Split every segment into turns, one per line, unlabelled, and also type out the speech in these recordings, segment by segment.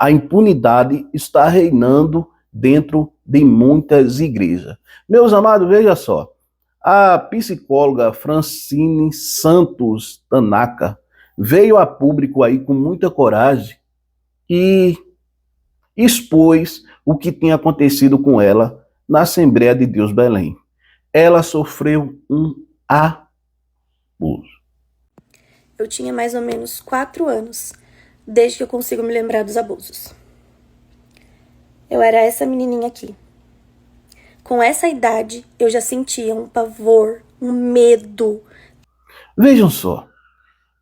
A impunidade está reinando dentro de muitas igrejas. Meus amados, veja só. A psicóloga Francine Santos Tanaka veio a público aí com muita coragem e expôs o que tinha acontecido com ela na Assembleia de Deus Belém. Ela sofreu um abuso.
Eu tinha mais ou menos 4 anos, desde que eu consigo me lembrar dos abusos. Eu era essa menininha aqui. Com essa idade, eu já sentia um pavor, um medo.
Vejam só,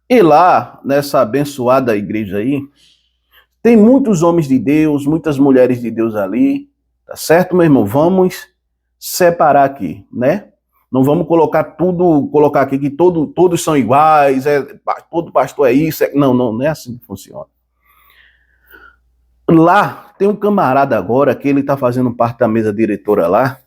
e lá, nessa abençoada igreja aí, tem muitos homens de Deus, muitas mulheres de Deus ali, tá certo, meu irmão? Vamos separar aqui, né? Não vamos colocar aqui que todos são iguais, todo pastor é isso. Não é assim que funciona. Lá tem um camarada agora que ele tá fazendo parte da mesa diretora lá,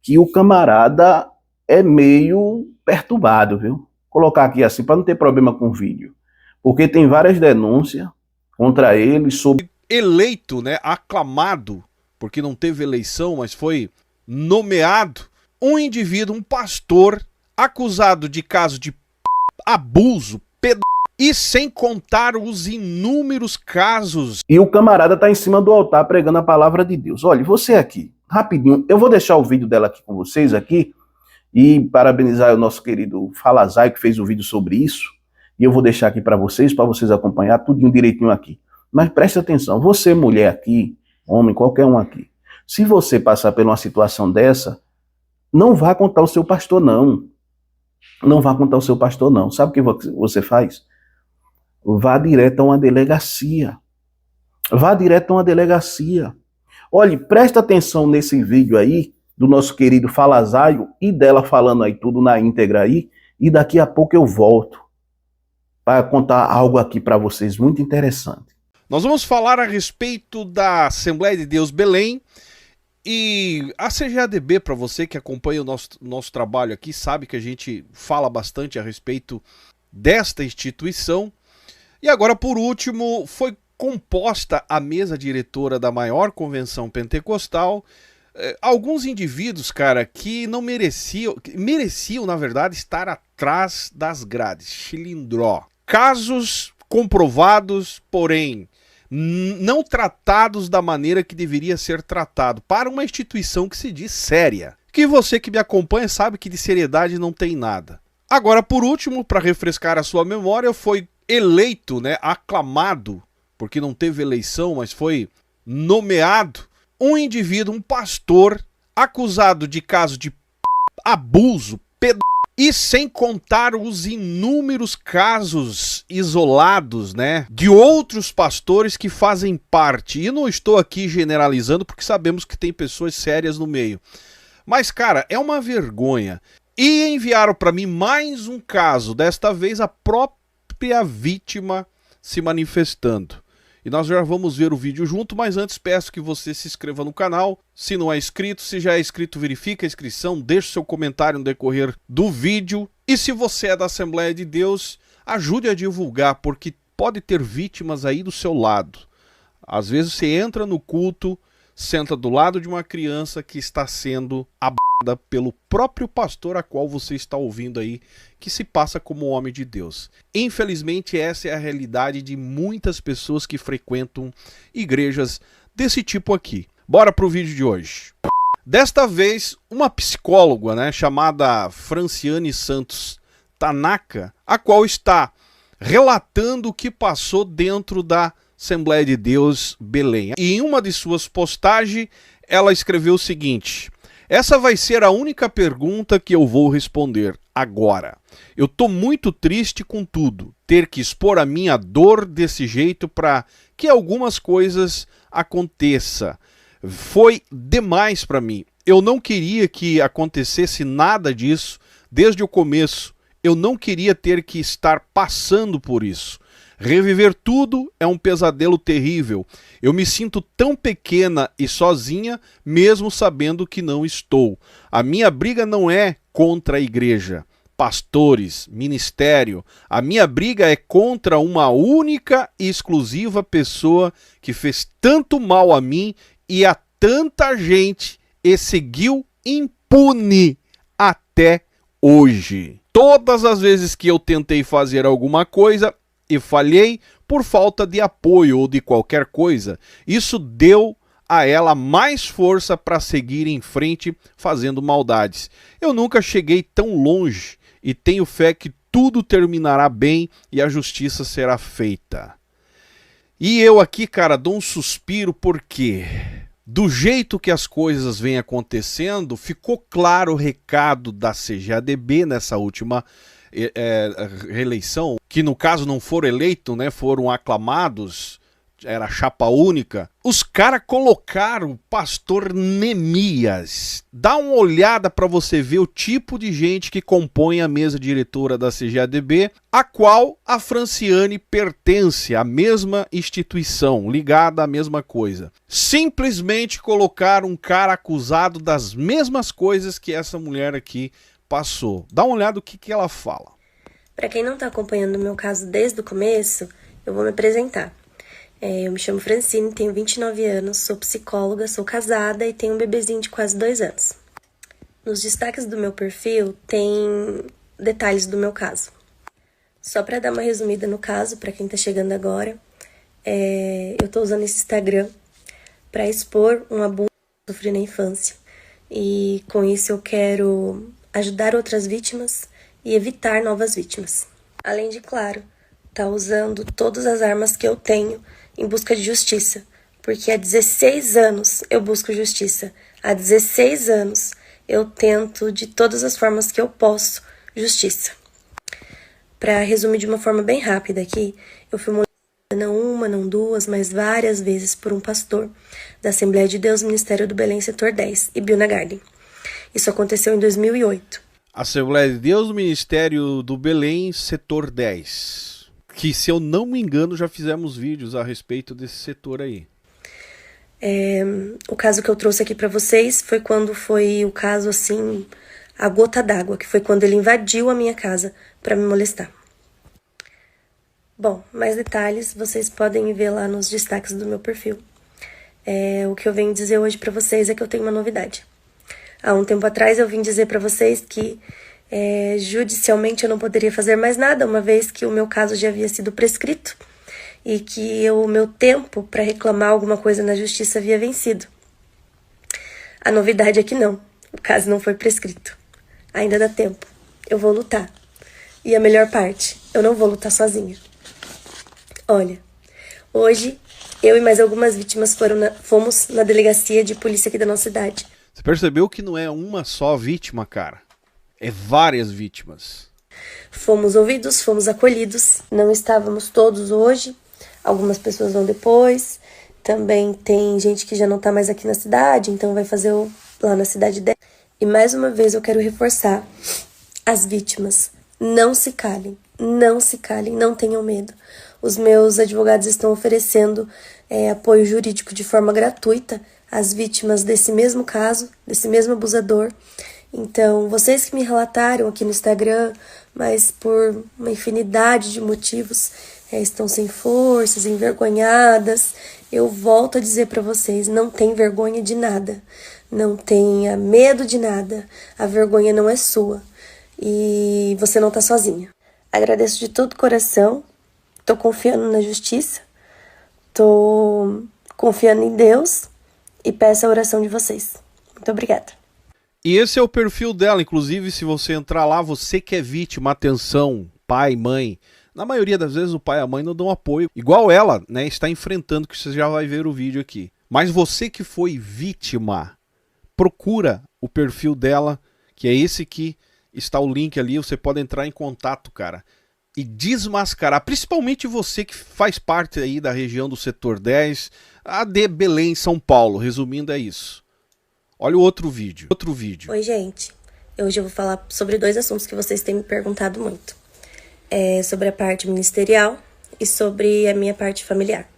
que o camarada é meio perturbado, viu? Vou colocar aqui assim para não ter problema com o vídeo, porque tem várias denúncias contra ele sobre
eleito, né, aclamado, porque não teve eleição, mas foi nomeado um indivíduo, um pastor acusado de caso de abuso, e sem contar os inúmeros casos.
E o camarada tá em cima do altar pregando a palavra de Deus. Olha, você aqui, rapidinho, eu vou deixar o vídeo dela aqui com vocês aqui e parabenizar o nosso querido Falazai que fez o vídeo sobre isso. E eu vou deixar aqui para vocês acompanhar tudinho direitinho aqui. Mas preste atenção, você mulher aqui, homem, qualquer um aqui, se você passar por uma situação dessa, não vá contar o seu pastor não. Não vá contar o seu pastor não. Sabe o que você faz? Vá direto a uma delegacia. Vá direto a uma delegacia. Olhe, presta atenção nesse vídeo aí, do nosso querido Falazaio e dela falando aí tudo na íntegra aí, e daqui a pouco eu volto para contar algo aqui para vocês muito interessante.
Nós vamos falar a respeito da Assembleia de Deus Belém e a CGADB, para você que acompanha o nosso trabalho aqui, sabe que a gente fala bastante a respeito desta instituição. E agora, por último, foi composta a mesa diretora da maior convenção pentecostal. Alguns indivíduos, cara, que não mereciam, na verdade, estar atrás das grades. Chilindró. Casos comprovados, porém, não tratados da maneira que deveria ser tratado para uma instituição que se diz séria. Que você que me acompanha sabe que de seriedade não tem nada. Agora, por último, para refrescar a sua memória, foi eleito, né, aclamado, porque não teve eleição, mas foi nomeado um indivíduo, um pastor, acusado de caso de abuso, e sem contar os inúmeros casos isolados, né, de outros pastores que fazem parte. E não estou aqui generalizando, porque sabemos que tem pessoas sérias no meio. Mas, cara, é uma vergonha. E enviaram para mim mais um caso, desta vez a própria vítima se manifestando. E nós já vamos ver o vídeo junto, mas antes peço que você se inscreva no canal. Se não é inscrito, se já é inscrito, verifica a inscrição, deixe seu comentário no decorrer do vídeo. E se você é da Assembleia de Deus, ajude a divulgar, porque pode ter vítimas aí do seu lado. Às vezes você entra no culto, senta do lado de uma criança que está sendo abusada pelo próprio pastor a qual você está ouvindo aí, que se passa como homem de Deus. Infelizmente, essa é a realidade de muitas pessoas que frequentam igrejas desse tipo aqui. Bora pro vídeo de hoje. Desta vez, uma psicóloga, né, chamada Franciane Santos Tanaka, a qual está relatando o que passou dentro da Assembleia de Deus Belém. E em uma de suas postagens, ela escreveu o seguinte: essa vai ser a única pergunta que eu vou responder agora. Eu tô muito triste com tudo, ter que expor a minha dor desse jeito para que algumas coisas aconteçam. Foi demais para mim. Eu não queria que acontecesse nada disso desde o começo. Eu não queria ter que estar passando por isso. Reviver tudo é um pesadelo terrível. Eu me sinto tão pequena e sozinha, mesmo sabendo que não estou. A minha briga não é contra a igreja. pastores, ministério. A minha briga é contra uma única e exclusiva pessoa que fez tanto mal a mim e a tanta gente e seguiu impune até hoje. Todas as vezes que eu tentei fazer alguma coisa e falhei por falta de apoio ou de qualquer coisa, isso deu a ela mais força para seguir em frente fazendo maldades. Eu nunca cheguei tão longe e tenho fé que tudo terminará bem e a justiça será feita. E eu aqui, cara, dou um suspiro porque do jeito que as coisas vêm acontecendo, ficou claro o recado da CGADB nessa última reeleição, que no caso não foram eleitos, né, foram aclamados, era chapa única. Os caras colocaram o pastor Neemias. Dá uma olhada para você ver o tipo de gente que compõe a mesa diretora da CGADB, a qual a Franciane pertence, à mesma instituição, ligada à mesma coisa. Simplesmente colocaram um cara acusado das mesmas coisas que essa mulher aqui passou. Dá uma olhada no que ela fala.
Para quem não está acompanhando o meu caso desde o começo, eu vou me apresentar. Eu me chamo Francine, tenho 29 anos, sou psicóloga, sou casada e tenho um bebezinho de quase 2 anos. Nos destaques do meu perfil tem detalhes do meu caso. Só para dar uma resumida no caso, para quem está chegando agora, eu estou usando esse Instagram para expor um abuso que eu sofri na infância. E com isso eu quero ajudar outras vítimas e evitar novas vítimas. Além de, claro, tá usando todas as armas que eu tenho em busca de justiça, porque há 16 anos eu busco justiça. Há 16 anos eu tento, de todas as formas que eu posso, justiça. Para resumir de uma forma bem rápida aqui, eu fui molestada não uma, não duas, mas várias vezes por um pastor da Assembleia de Deus, Ministério do Belém, Setor 10, e Bilna Garden. Isso aconteceu em 2008.
Assembleia de Deus, Ministério do Belém, Setor 10. Que, se eu não me engano, já fizemos vídeos a respeito desse setor aí.
O caso que eu trouxe aqui pra vocês foi o caso, assim, a gota d'água, que foi quando ele invadiu a minha casa pra me molestar. Bom, mais detalhes vocês podem ver lá nos destaques do meu perfil. O que eu venho dizer hoje pra vocês é que eu tenho uma novidade. Há um tempo atrás eu vim dizer pra vocês que judicialmente eu não poderia fazer mais nada, uma vez que o meu caso já havia sido prescrito e que o meu tempo para reclamar alguma coisa na justiça havia vencido. A novidade é que não, o caso não foi prescrito. Ainda dá tempo, eu vou lutar. E a melhor parte, eu não vou lutar sozinha. Olha, hoje eu e mais algumas vítimas fomos na delegacia de polícia aqui da nossa cidade.
Você percebeu que não é uma só vítima, cara? É várias vítimas.
Fomos ouvidos, fomos acolhidos. Não estávamos todos hoje. Algumas pessoas vão depois. Também tem gente que já não está mais aqui na cidade, então vai fazer lá na cidade dela. E mais uma vez eu quero reforçar. As vítimas, não se calem, não tenham medo. Os meus advogados estão oferecendo apoio jurídico de forma gratuita às vítimas desse mesmo caso, desse mesmo abusador. Então, vocês que me relataram aqui no Instagram, mas por uma infinidade de motivos, estão sem forças, envergonhadas, eu volto a dizer para vocês, não tem vergonha de nada, não tenha medo de nada, a vergonha não é sua e você não tá sozinha. Agradeço de todo o coração, tô confiando na justiça, tô confiando em Deus e peço a oração de vocês. Muito obrigada.
E esse é o perfil dela, inclusive se você entrar lá, você que é vítima, atenção, pai, mãe, na maioria das vezes o pai e a mãe não dão apoio, igual ela, né, está enfrentando, que você já vai ver o vídeo aqui. Mas você que foi vítima, procura o perfil dela, que é esse que está o link ali, você pode entrar em contato, cara, e desmascarar, principalmente você que faz parte aí da região do Setor 10, a de Belém, São Paulo, resumindo é isso. Olha o outro vídeo.
Oi, gente. Hoje eu vou falar sobre 2 assuntos que vocês têm me perguntado muito. Sobre a parte ministerial e sobre a minha parte familiar.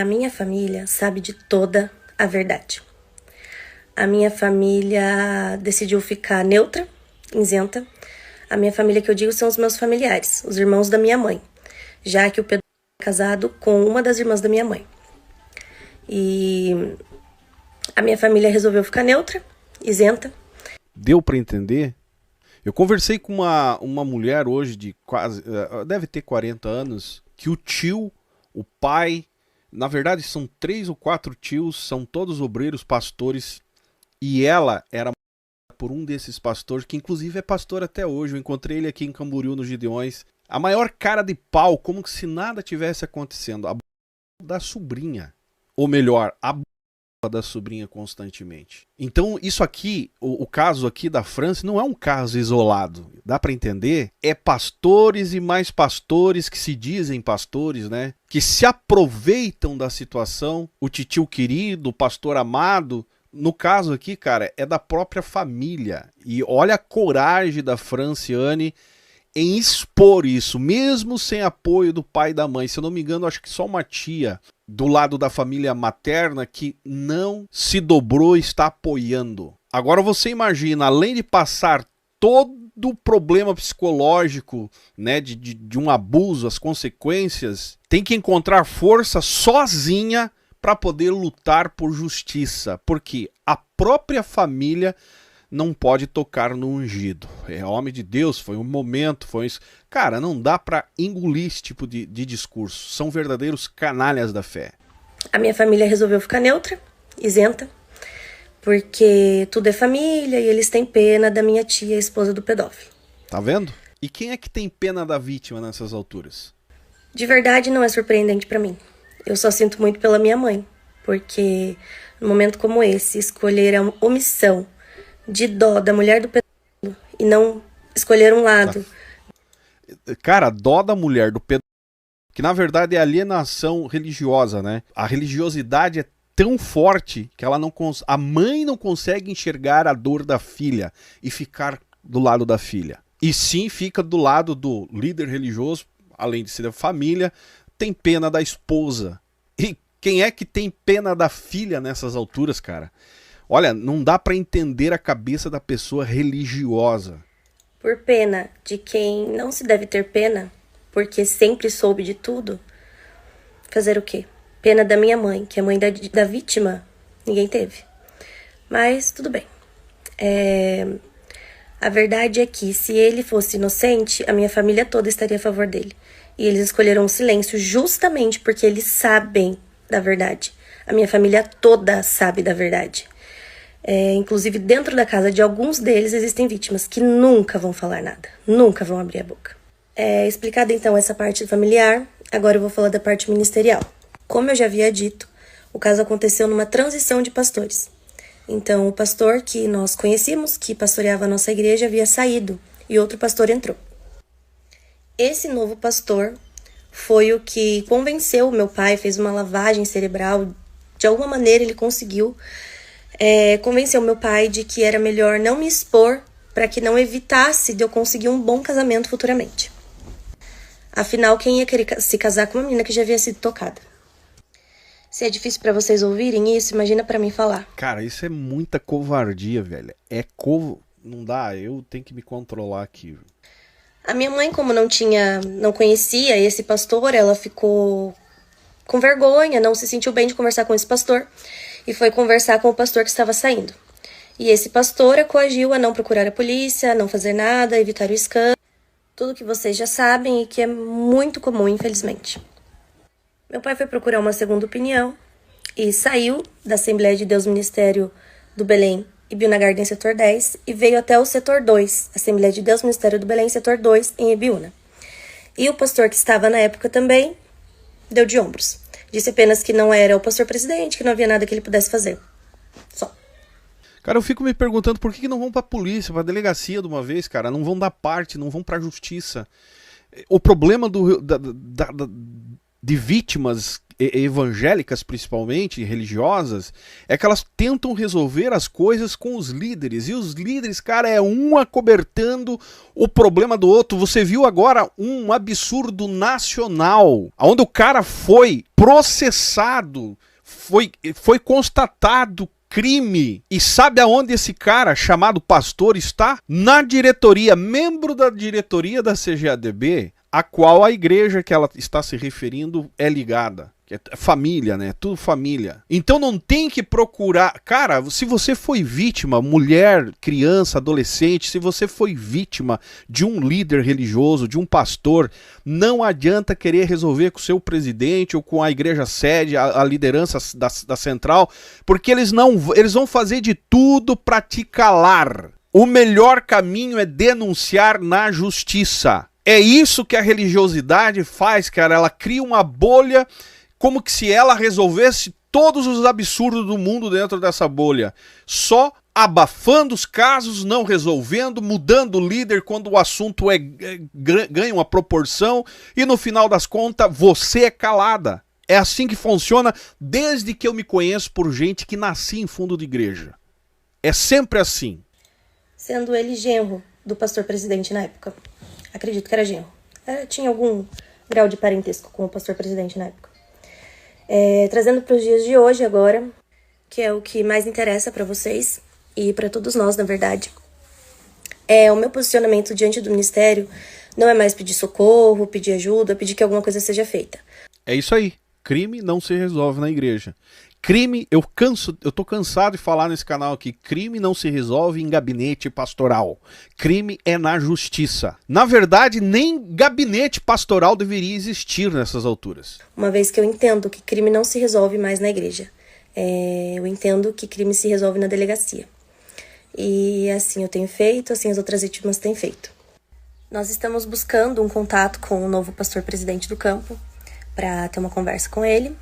A minha família sabe de toda a verdade. A minha família decidiu ficar neutra, isenta, A minha família que eu digo são os meus familiares, os irmãos da minha mãe, já que o pedófilo é casado com uma das irmãs da minha mãe. E a minha família resolveu ficar neutra, isenta.
Deu para entender? Eu conversei com uma mulher hoje de quase, deve ter 40 anos, que o tio, o pai, na verdade são 3 ou 4 tios, são todos obreiros, pastores, e ela era por um desses pastores, que inclusive é pastor até hoje. Eu encontrei ele aqui em Camboriú, no Gideões. A maior cara de pau, como se nada tivesse acontecendo. A da sobrinha, ou melhor, a da sobrinha constantemente. Então isso aqui, o caso aqui da França, não é um caso isolado. Dá para entender? É pastores e mais pastores que se dizem pastores, né? Que se aproveitam da situação. O titio querido, o pastor amado. No caso aqui, cara, é da própria família. E olha a coragem da Franciane em expor isso, mesmo sem apoio do pai e da mãe. Se eu não me engano, acho que só uma tia do lado da família materna que não se dobrou e está apoiando. Agora você imagina, além de passar todo o problema psicológico, né, de um abuso, as consequências, tem que encontrar força sozinha para poder lutar por justiça, porque a própria família não pode tocar no ungido. É homem de Deus, foi um momento, foi isso. Cara, não dá para engolir esse tipo de discurso. São verdadeiros canalhas da fé.
A minha família resolveu ficar neutra, isenta, porque tudo é família e eles têm pena da minha tia, a esposa do pedófilo.
Tá vendo? E quem é que tem pena da vítima nessas alturas?
De verdade, não é surpreendente para mim. Eu só sinto muito pela minha mãe, porque num momento como esse, escolher a omissão de dó da mulher do pedófilo e não escolher um lado.
Cara, dó da mulher do pedófilo, que na verdade é alienação religiosa, né? A religiosidade é tão forte que ela a mãe não consegue enxergar a dor da filha e ficar do lado da filha. E sim fica do lado do líder religioso, além de ser da família, tem pena da esposa. E quem é que tem pena da filha nessas alturas, cara? Olha, não dá para entender a cabeça da pessoa religiosa.
Por pena de quem não se deve ter pena, porque sempre soube de tudo, fazer o quê? Pena da minha mãe, que é mãe da vítima, ninguém teve. Mas tudo bem. A verdade é que se ele fosse inocente, a minha família toda estaria a favor dele. E eles escolheram o silêncio justamente porque eles sabem da verdade. A minha família toda sabe da verdade. Inclusive, dentro da casa de alguns deles existem vítimas que nunca vão falar nada. Nunca vão abrir a boca. Explicada então essa parte familiar, agora eu vou falar da parte ministerial. Como eu já havia dito, o caso aconteceu numa transição de pastores. Então, o pastor que nós conhecíamos, que pastoreava a nossa igreja, havia saído e outro pastor entrou. Esse novo pastor foi o que convenceu o meu pai, fez uma lavagem cerebral. De alguma maneira ele conseguiu convencer o meu pai de que era melhor não me expor para que não evitasse de eu conseguir um bom casamento futuramente. Afinal, quem ia querer se casar com uma menina que já havia sido tocada? Se é difícil para vocês ouvirem isso, imagina para mim falar.
Cara, isso é muita covardia, velho. Não dá, eu tenho que me controlar aqui.
A minha mãe, como não conhecia esse pastor, ela ficou com vergonha, não se sentiu bem de conversar com esse pastor e foi conversar com o pastor que estava saindo. E esse pastor a coagiu a não procurar a polícia, a não fazer nada, a evitar o escândalo. Tudo que vocês já sabem e que é muito comum, infelizmente. Meu pai foi procurar uma segunda opinião e saiu da Assembleia de Deus Ministério do Belém e Biúna Garden, setor 10, e veio até o setor 2, Assembleia de Deus Ministério do Belém, setor 2, em Ibiúna. E o pastor que estava na época também deu de ombros. Disse apenas que não era o pastor presidente, que não havia nada que ele pudesse fazer. Só.
Cara, eu fico me perguntando por que não vão pra polícia, pra delegacia de uma vez, cara? Não vão dar parte, não vão pra justiça. O problema de vítimas evangélicas, principalmente, religiosas, é que elas tentam resolver as coisas com os líderes. E os líderes, cara, é um acobertando o problema do outro. Você viu agora um absurdo nacional, onde o cara foi processado, foi constatado crime. E sabe aonde esse cara chamado pastor está? Na diretoria, membro da diretoria da CGADB, a qual a igreja que ela está se referindo é ligada. É família, né? Tudo família. Então não tem que procurar... Cara, se você foi vítima, mulher, criança, adolescente, se você foi vítima de um líder religioso, de um pastor, não adianta querer resolver com o seu presidente ou com a igreja sede, a liderança da central, porque eles vão fazer de tudo para te calar. O melhor caminho é denunciar na justiça. É isso que a religiosidade faz, cara. Ela cria uma bolha... como que se ela resolvesse todos os absurdos do mundo dentro dessa bolha. Só abafando os casos, não resolvendo, mudando o líder quando o assunto ganha uma proporção e no final das contas você é calada. É assim que funciona desde que eu me conheço por gente que nasci em fundo de igreja. É sempre assim.
Sendo ele genro do pastor presidente na época. Acredito que era genro. Tinha algum grau de parentesco com o pastor presidente na época. Trazendo para os dias de hoje agora, que é o que mais interessa para vocês e para todos nós, na verdade. O meu posicionamento diante do ministério não é mais pedir socorro, pedir ajuda, pedir que alguma coisa seja feita.
É isso aí. Crime não se resolve na igreja. Crime, eu tô cansado de falar nesse canal aqui, crime não se resolve em gabinete pastoral. Crime é na justiça. Na verdade, nem gabinete pastoral deveria existir nessas alturas.
Uma vez que eu entendo que crime não se resolve mais na igreja. Eu entendo que crime se resolve na delegacia. E assim eu tenho feito, assim as outras vítimas têm feito. Nós estamos buscando um contato com o novo pastor presidente do campo para ter uma conversa com ele.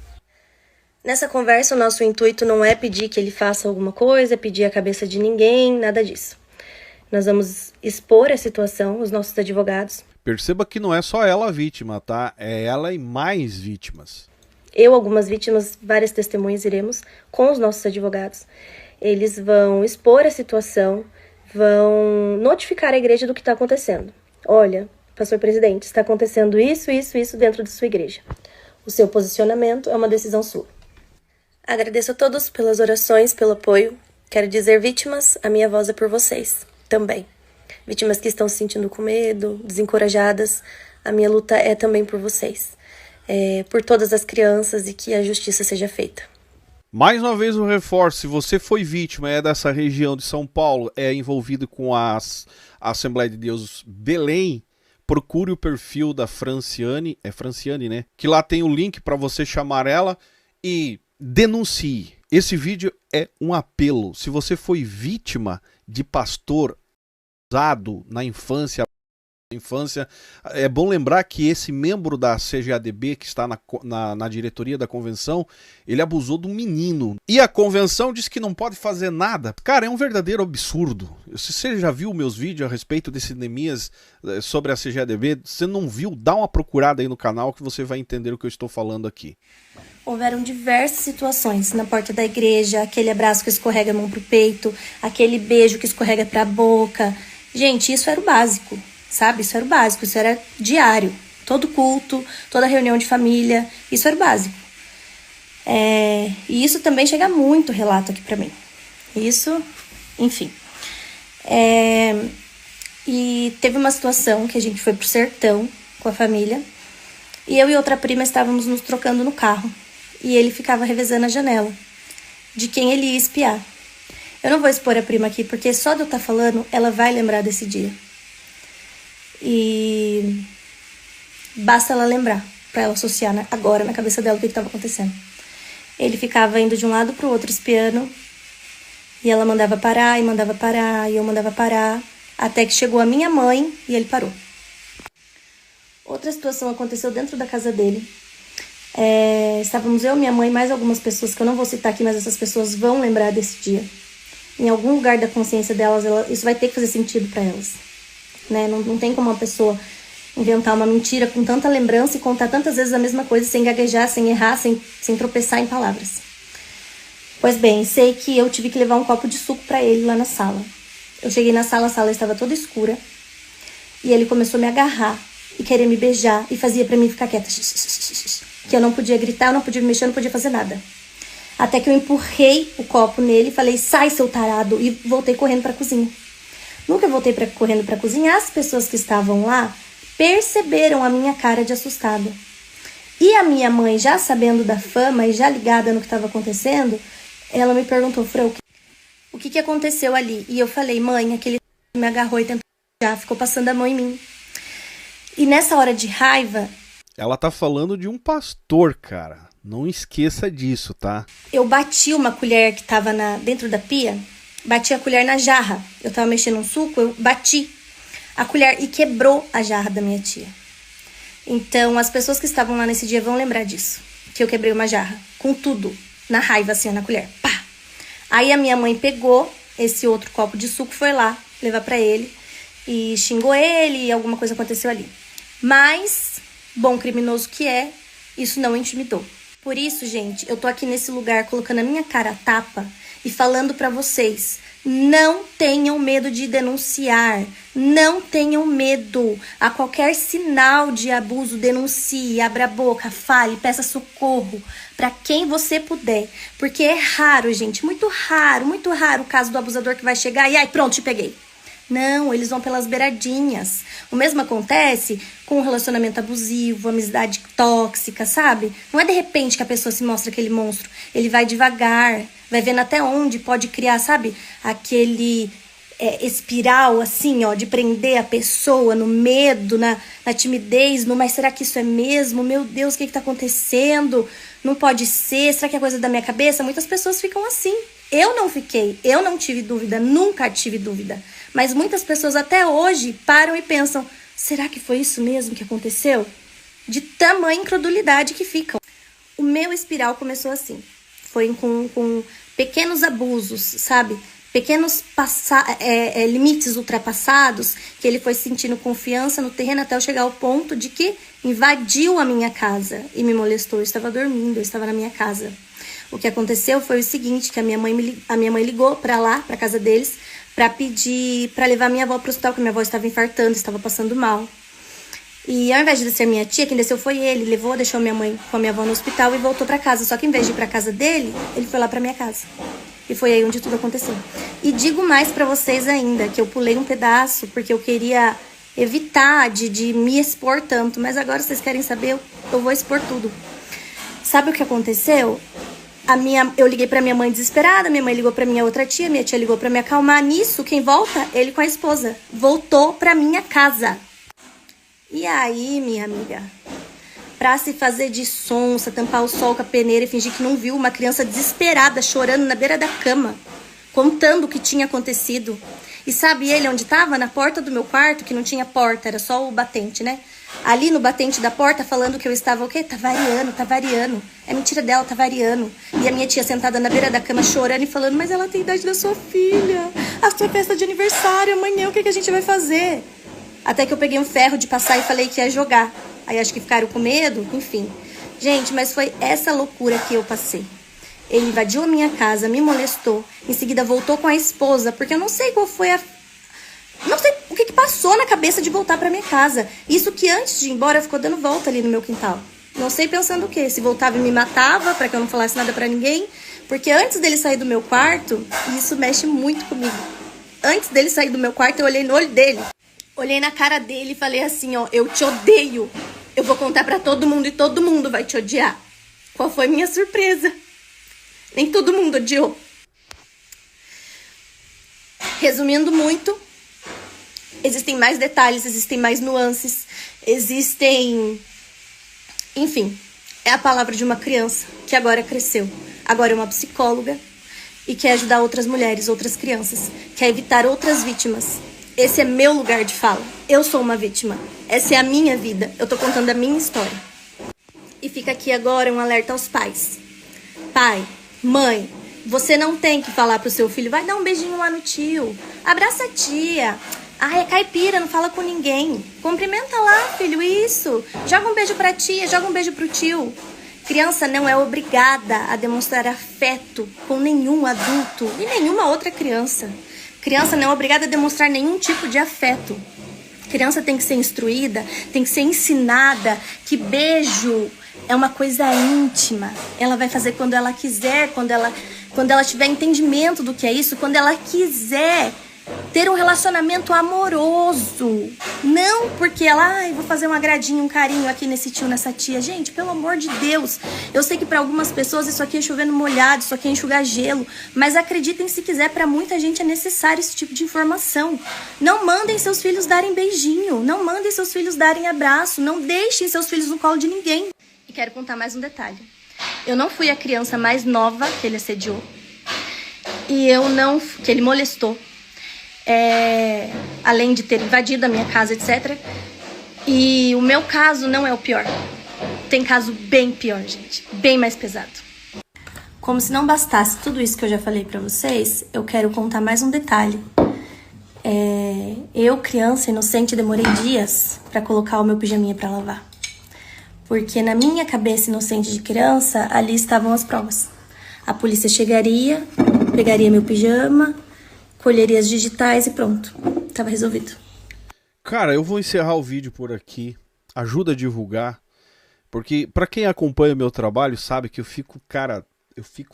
Nessa conversa, o nosso intuito não é pedir que ele faça alguma coisa, pedir a cabeça de ninguém, nada disso. Nós vamos expor a situação, os nossos advogados.
Perceba que não é só ela a vítima, tá? É ela e mais vítimas.
Eu, algumas vítimas, várias testemunhas iremos com os nossos advogados. Eles vão expor a situação, vão notificar a igreja do que está acontecendo. Olha, pastor presidente, está acontecendo isso dentro da sua igreja. O seu posicionamento é uma decisão sua. Agradeço a todos pelas orações, pelo apoio. Quero dizer, vítimas, a minha voz é por vocês também. Vítimas que estão se sentindo com medo, desencorajadas, a minha luta é também por vocês. Por todas as crianças e que a justiça seja feita.
Mais uma vez eu reforço, se você foi vítima, é dessa região de São Paulo, é envolvido com a Assembleia de Deus Belém, procure o perfil da Franciane, é Franciane, né? Que lá tem o link para você chamar ela e denuncie. Esse vídeo é um apelo. Se você foi vítima de pastor usado na infância, é bom lembrar que esse membro da CGADB que está na diretoria da convenção, ele abusou de um menino. E a convenção diz que não pode fazer nada. Cara, é um verdadeiro absurdo. Se você já viu meus vídeos a respeito desse Neemias sobre a CGADB, se não viu, dá uma procurada aí no canal que você vai entender o que eu estou falando aqui.
Houveram diversas situações na porta da igreja, aquele abraço que escorrega a mão pro peito, aquele beijo que escorrega pra boca. Gente, isso era o básico. Sabe? Isso era o básico, isso era diário. Todo culto, toda reunião de família, isso era o básico. E isso também chega muito relato aqui pra mim. Isso, enfim. E teve uma situação que a gente foi pro sertão com a família. E eu e outra prima estávamos nos trocando no carro. E ele ficava revezando a janela de quem ele ia espiar. Eu não vou expor a prima aqui, porque só de eu estar falando, ela vai lembrar desse dia. E basta ela lembrar, pra ela associar agora na cabeça dela o que estava acontecendo. Ele ficava indo de um lado pro outro espiando, e ela mandava parar, e eu mandava parar, até que chegou a minha mãe e ele parou. Outra situação aconteceu dentro da casa dele. Estávamos eu, minha mãe e mais algumas pessoas que eu não vou citar aqui, mas essas pessoas vão lembrar desse dia. Em algum lugar da consciência delas, isso vai ter que fazer sentido para elas. Né? Não tem como uma pessoa inventar uma mentira com tanta lembrança e contar tantas vezes a mesma coisa sem gaguejar, sem errar, sem tropeçar em palavras. Pois bem, sei que eu tive que levar um copo de suco para ele lá na sala. Eu cheguei na sala, a sala estava toda escura e ele começou a me agarrar e querer me beijar e fazia para mim ficar quieta. Que eu não podia gritar, eu não podia me mexer, eu não podia fazer nada. Até que eu empurrei o copo nele e falei, sai, seu tarado, e voltei correndo pra cozinha. No que eu voltei correndo pra cozinha, as pessoas que estavam lá perceberam a minha cara de assustada. E a minha mãe, já sabendo da fama e já ligada no que estava acontecendo, ela me perguntou, Fran, o que aconteceu ali? E eu falei, mãe, aquele me agarrou e tentou já ficou passando a mão em mim. E nessa hora de raiva...
Ela tá falando de um pastor, cara. Não esqueça disso, tá?
Eu bati uma colher que tava dentro da pia, bati a colher na jarra. Eu tava mexendo um suco, eu bati a colher e quebrou a jarra da minha tia. Então, as pessoas que estavam lá nesse dia vão lembrar disso. Que eu quebrei uma jarra, com tudo, na raiva, assim, na colher. Pá! Aí a minha mãe pegou esse outro copo de suco, foi lá levar pra ele e xingou ele e alguma coisa aconteceu ali. Mas, bom criminoso que é, isso não intimidou. Por isso, gente, eu tô aqui nesse lugar colocando a minha cara a tapa e falando pra vocês, não tenham medo de denunciar, não tenham medo. A qualquer sinal de abuso, denuncie, abra a boca, fale, peça socorro pra quem você puder. Porque é raro, gente, muito raro o caso do abusador que vai chegar e ai, pronto, te peguei. Não, eles vão pelas beiradinhas. O mesmo acontece com um relacionamento abusivo, amizade tóxica, sabe? Não é de repente que a pessoa se mostra aquele monstro. Ele vai devagar, vai vendo até onde pode criar, sabe? Aquele espiral, assim, ó, de prender a pessoa no medo, na timidez, no mas será que isso é mesmo? Meu Deus, o que tá acontecendo? Não pode ser, será que é coisa da minha cabeça? Muitas pessoas ficam assim. Eu não fiquei, eu não tive dúvida, nunca tive dúvida. Mas muitas pessoas até hoje param e pensam, será que foi isso mesmo que aconteceu? De tamanha incredulidade que ficam. O meu espiral começou assim, foi com pequenos abusos, sabe? Pequenos limites ultrapassados, que ele foi sentindo confiança no terreno até eu chegar ao ponto de que invadiu a minha casa e me molestou. Eu estava dormindo, eu estava na minha casa. O que aconteceu foi o seguinte, que a minha mãe ligou pra lá, pra casa deles, pra pedir, pra levar minha avó pro hospital, porque minha avó estava infartando, estava passando mal. E ao invés de descer minha tia, quem desceu foi ele, levou, deixou minha mãe com a minha avó no hospital e voltou pra casa. Só que em vez de ir pra casa dele, ele foi lá pra minha casa. E foi aí onde tudo aconteceu. E digo mais pra vocês ainda, que eu pulei um pedaço, porque eu queria evitar de me expor tanto. Mas agora vocês querem saber, eu vou expor tudo. Sabe o que aconteceu? Eu liguei pra minha mãe desesperada, minha mãe ligou pra minha outra tia, minha tia ligou pra me acalmar. Nisso, quem volta? Ele com a esposa. Voltou pra minha casa. E aí, minha amiga, pra se fazer de sonsa, tampar o sol com a peneira e fingir que não viu uma criança desesperada chorando na beira da cama, contando o que tinha acontecido. E sabe ele onde tava? Na porta do meu quarto, que não tinha porta, era só o batente, né? Ali no batente da porta, falando que eu estava o quê? Tá variando. É mentira dela, tá variando. E a minha tia sentada na beira da cama chorando e falando, mas ela tem a idade da sua filha. A sua festa de aniversário, amanhã, o que a gente vai fazer? Até que eu peguei um ferro de passar e falei que ia jogar. Aí acho que ficaram com medo, enfim. Gente, mas foi essa loucura que eu passei. Ele invadiu a minha casa, me molestou. Em seguida voltou com a esposa, porque eu não sei qual foi não sei o que passou na cabeça de voltar pra minha casa. Isso que antes de ir embora ficou dando volta ali no meu quintal. Não sei pensando o quê. Se voltava e me matava pra que eu não falasse nada pra ninguém. Porque antes dele sair do meu quarto, e isso mexe muito comigo. Antes dele sair do meu quarto, eu olhei no olho dele. Olhei na cara dele e falei assim, ó, eu te odeio. Eu vou contar pra todo mundo e todo mundo vai te odiar. Qual foi minha surpresa? Nem todo mundo odiou. Resumindo muito, existem mais detalhes, existem mais nuances, enfim, é a palavra de uma criança que agora cresceu. Agora é uma psicóloga e quer ajudar outras mulheres, outras crianças, quer evitar outras vítimas. Esse é meu lugar de fala. Eu sou uma vítima. Essa é a minha vida. Eu tô contando a minha história. E fica aqui agora um alerta aos pais. Pai, mãe, você não tem que falar pro seu filho, vai dar um beijinho lá no tio, abraça a tia. Ah, é caipira, não fala com ninguém. Cumprimenta lá, filho, isso. Joga um beijo pra tia, joga um beijo pro tio. Criança não é obrigada a demonstrar afeto com nenhum adulto e nenhuma outra criança. Criança não é obrigada a demonstrar nenhum tipo de afeto. Criança tem que ser instruída, tem que ser ensinada que beijo É uma coisa íntima. Ela vai fazer quando ela quiser, quando ela tiver entendimento do que é isso, quando ela quiser ter um relacionamento amoroso. Não porque ela, vou fazer um agradinho, um carinho aqui nesse tio, nessa tia. Gente, pelo amor de Deus. Eu sei que para algumas pessoas isso aqui é chovendo molhado, isso aqui é enxugar gelo. Mas acreditem se quiser, para muita gente é necessário esse tipo de informação. Não mandem seus filhos darem beijinho. Não mandem seus filhos darem abraço. Não deixem seus filhos no colo de ninguém. E quero contar mais um detalhe. Eu não fui a criança mais nova que ele assediou. Que ele molestou. Além de ter invadido a minha casa, etc. E o meu caso não é o pior. Tem caso bem pior, gente. Bem mais pesado. Como se não bastasse tudo isso que eu já falei pra vocês, eu quero contar mais um detalhe. Eu, criança inocente, demorei dias pra colocar o meu pijaminha pra lavar. Porque na minha cabeça inocente de criança, ali estavam as provas. A polícia chegaria, pegaria meu pijama, colheria as digitais e pronto. Tava resolvido.
Cara, eu vou encerrar o vídeo por aqui. Ajuda a divulgar. Porque pra quem acompanha meu trabalho sabe que eu fico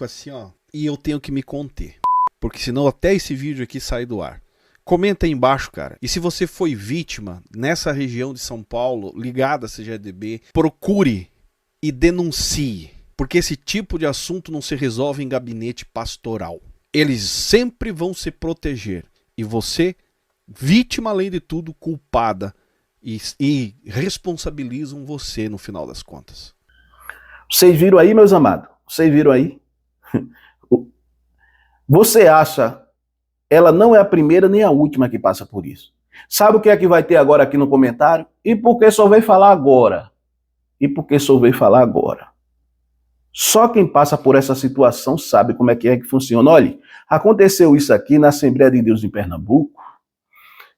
assim, ó. E eu tenho que me conter. Porque senão até esse vídeo aqui sai do ar. Comenta aí embaixo, cara. E se você foi vítima nessa região de São Paulo, ligada a CGADB, procure e denuncie. Porque esse tipo de assunto não se resolve em gabinete pastoral. Eles sempre vão se proteger. E você, vítima além de tudo, culpada. E responsabilizam você no final das contas.
Vocês viram aí, meus amados? Vocês viram aí? Você acha, ela não é a primeira nem a última que passa por isso. Sabe o que é que vai ter agora aqui no comentário? E por que só veio falar agora? E por que só veio falar agora? Só quem passa por essa situação sabe como é que funciona. Olha, aconteceu isso aqui na Assembleia de Deus em Pernambuco,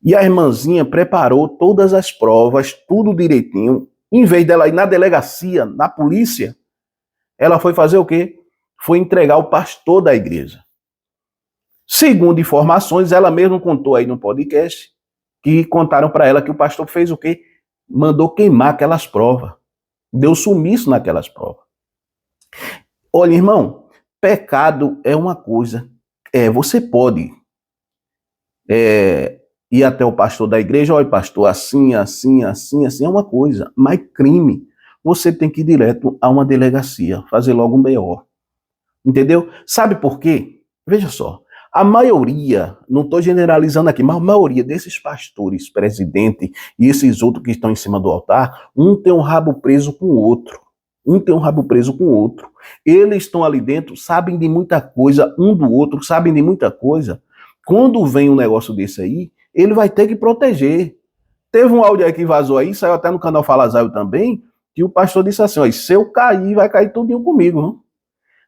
e a irmãzinha preparou todas as provas, tudo direitinho. Em vez dela ir na delegacia, na polícia, ela foi fazer o quê? Foi entregar o pastor da igreja. Segundo informações, ela mesma contou aí no podcast, que contaram para ela que o pastor fez o quê? Mandou queimar aquelas provas. Deu sumiço naquelas provas. Olha, irmão, pecado é uma coisa. Você pode ir até o pastor da igreja, olha, pastor, assim, assim, assim, assim, é uma coisa. Mas crime, você tem que ir direto a uma delegacia, fazer logo um BO. Entendeu? Sabe por quê? Veja só, a maioria, não estou generalizando aqui, mas a maioria desses pastores, presidente e esses outros que estão em cima do altar, um tem um rabo preso com o outro. Um tem um rabo preso com o outro. Eles estão ali dentro, sabem de muita coisa, um do outro, sabem de muita coisa. Quando vem um negócio desse aí, ele vai ter que proteger. Teve um áudio aí que vazou aí, saiu até no canal Fala Zaio também, que o pastor disse assim, ó, se eu cair, vai cair tudinho comigo. Hein?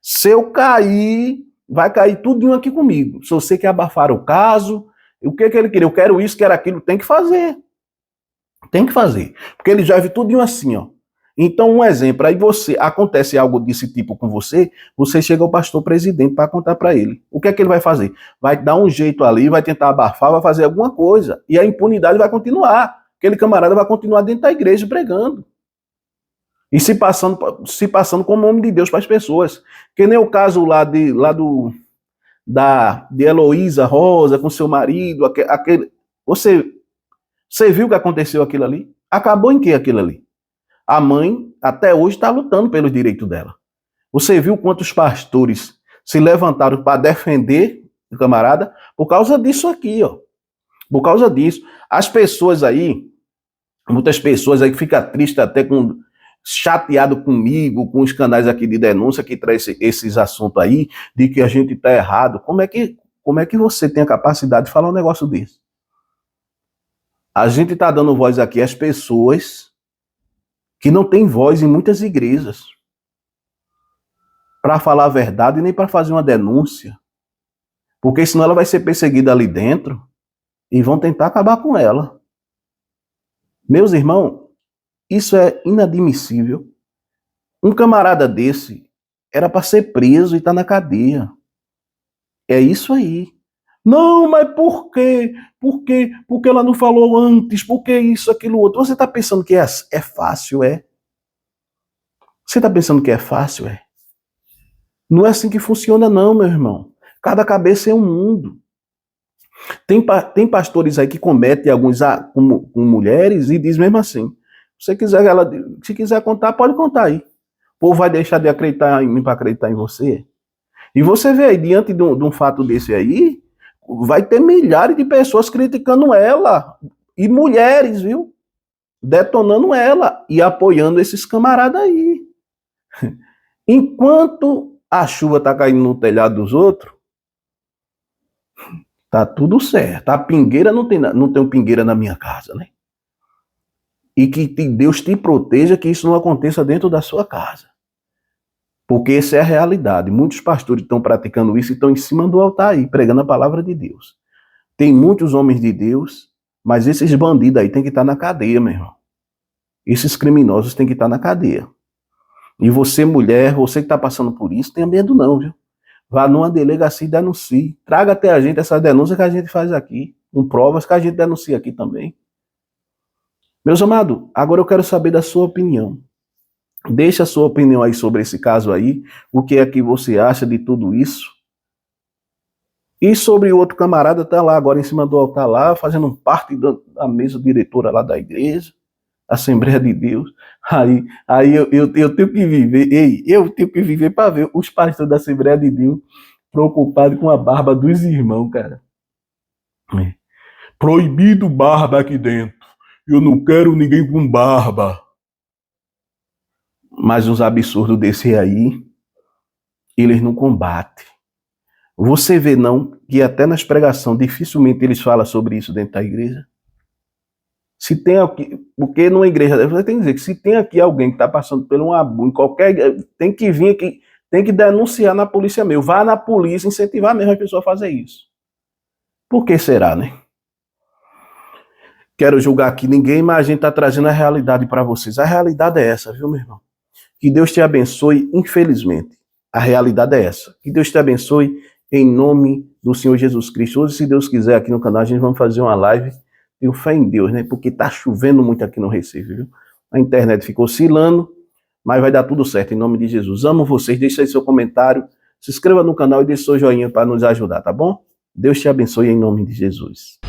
Se eu cair, vai cair tudinho aqui comigo. Se você quer abafar o caso, o que ele queria? Eu quero isso, quero aquilo, tem que fazer. Tem que fazer. Porque ele já viu tudinho assim, ó. Então, um exemplo, aí acontece algo desse tipo com você, você chega ao pastor presidente para contar para ele. O que é que ele vai fazer? Vai dar um jeito ali, vai tentar abafar, vai fazer alguma coisa. E a impunidade vai continuar. Aquele camarada vai continuar dentro da igreja pregando. E se passando como homem de Deus para as pessoas. Que nem o caso de Heloísa Rosa com seu marido, você viu o que aconteceu aquilo ali? Acabou em que aquilo ali? A mãe, até hoje, está lutando pelos direitos dela. Você viu quantos pastores se levantaram para defender o camarada? Por causa disso aqui, ó. Por causa disso. As pessoas aí, muitas pessoas aí que ficam tristes até chateado comigo, com os canais aqui de denúncia que traz esses assuntos aí, de que a gente está errado. Como é que você tem a capacidade de falar um negócio desse? A gente está dando voz aqui às pessoas que não tem voz em muitas igrejas para falar a verdade nem para fazer uma denúncia, porque senão ela vai ser perseguida ali dentro e vão tentar acabar com ela. Meus irmãos, isso é inadmissível. Um camarada desse era para ser preso e tá na cadeia. É isso aí. Não, mas por quê? Por quê? Porque ela não falou antes? Por que isso, aquilo, outro? Você está pensando que é fácil, é? Você está pensando que é fácil, é? Não é assim que funciona não, meu irmão. Cada cabeça é um mundo. Tem pastores aí que cometem alguns com mulheres e diz mesmo assim, se quiser contar, pode contar aí. O povo vai deixar de acreditar em mim para acreditar em você? E você vê aí, diante de um fato desse aí, vai ter milhares de pessoas criticando ela. E mulheres, viu? Detonando ela e apoiando esses camaradas aí. Enquanto a chuva tá caindo no telhado dos outros, tá tudo certo. A pingueira não tem pingueira na minha casa, né? E que Deus te proteja que isso não aconteça dentro da sua casa. Porque essa é a realidade. Muitos pastores estão praticando isso e estão em cima do altar aí, pregando a palavra de Deus. Tem muitos homens de Deus, mas esses bandidos aí têm que estar na cadeia, meu irmão. Esses criminosos têm que estar na cadeia. E você, mulher, você que está passando por isso, tenha medo não, viu? Vá numa delegacia e denuncie. Traga até a gente essa denúncia que a gente faz aqui, com provas que a gente denuncia aqui também. Meus amados, agora eu quero saber da sua opinião. Deixa a sua opinião aí sobre esse caso aí, o que é que você acha de tudo isso. E sobre o outro camarada, tá lá agora em cima do altar lá, fazendo parte da mesa diretora lá da igreja, Assembleia de Deus. Aí eu tenho que viver, eu tenho que viver para ver os pastores da Assembleia de Deus preocupados com a barba dos irmãos, cara. Proibido barba aqui dentro. Eu não quero ninguém com barba. Mas uns absurdos desse aí, eles não combatem. Você vê não que até nas pregações dificilmente eles falam sobre isso dentro da igreja? Se tem aqui, porque numa igreja, você tem que dizer que se tem aqui alguém que está passando por um abuso, tem que vir aqui, tem que denunciar na polícia mesmo. Vá na polícia incentivar mesmo a pessoa a fazer isso. Por que será, né? Quero julgar aqui ninguém, mas a gente está trazendo a realidade para vocês. A realidade é essa, viu, meu irmão? Que Deus te abençoe, infelizmente. A realidade é essa. Que Deus te abençoe em nome do Senhor Jesus Cristo. Hoje, se Deus quiser, aqui no canal, a gente vai fazer uma live. Tenho fé em Deus, né? Porque tá chovendo muito aqui no Recife, viu? A internet ficou oscilando, mas vai dar tudo certo em nome de Jesus. Amo vocês, deixa aí seu comentário, se inscreva no canal e deixe seu joinha para nos ajudar, tá bom? Deus te abençoe em nome de Jesus.